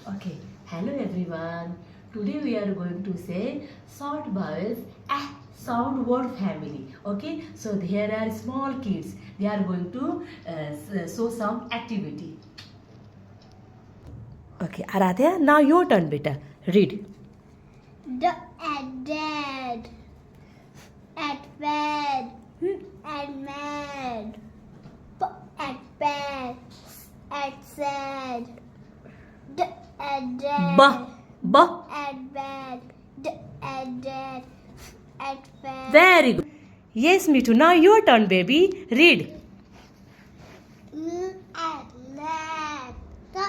Okay, hello everyone. Today we are going to say short vowels sound word family. Okay, so here are small kids. They are going to show some activity. Okay, Aradhya, now your turn, beta. Read. D at dad, at bed, at mad, p at bed, at sad, d at dad, B. at bed, d at dad, at bed. Very good. Yes, Mitu. Now your turn, baby. Read. L at lad, t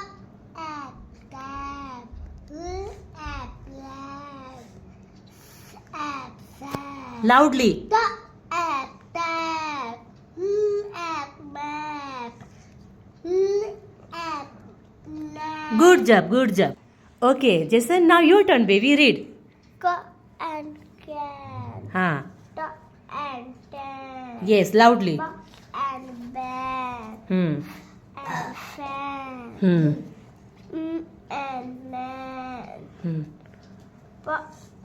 at dad, l at lad, s at sad. Loudly. D at dad, m at map, l at lad. Good job. Good job. Okay, Jason. Now your turn, baby. Read. K and can, Ha. t and tan, Yes, loudly. b and bad, Hmm. and fan, Hmm. and man, Hmm. p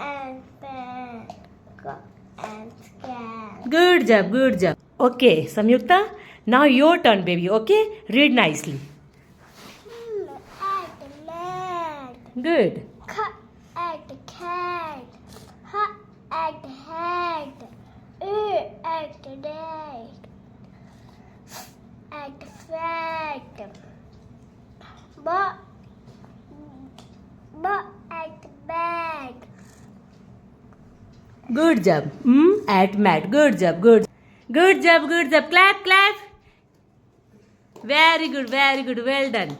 and pan, k and can. Good job. Good job. Okay, Samyukta. Now your turn, baby. Okay, read nicely. At man, Good. k at cat, h at hat, at date, at fat, b at bag. Good job. At mat. Good job. Good. Good job. Good job. Clap. Clap. Very good. Very good. Well done.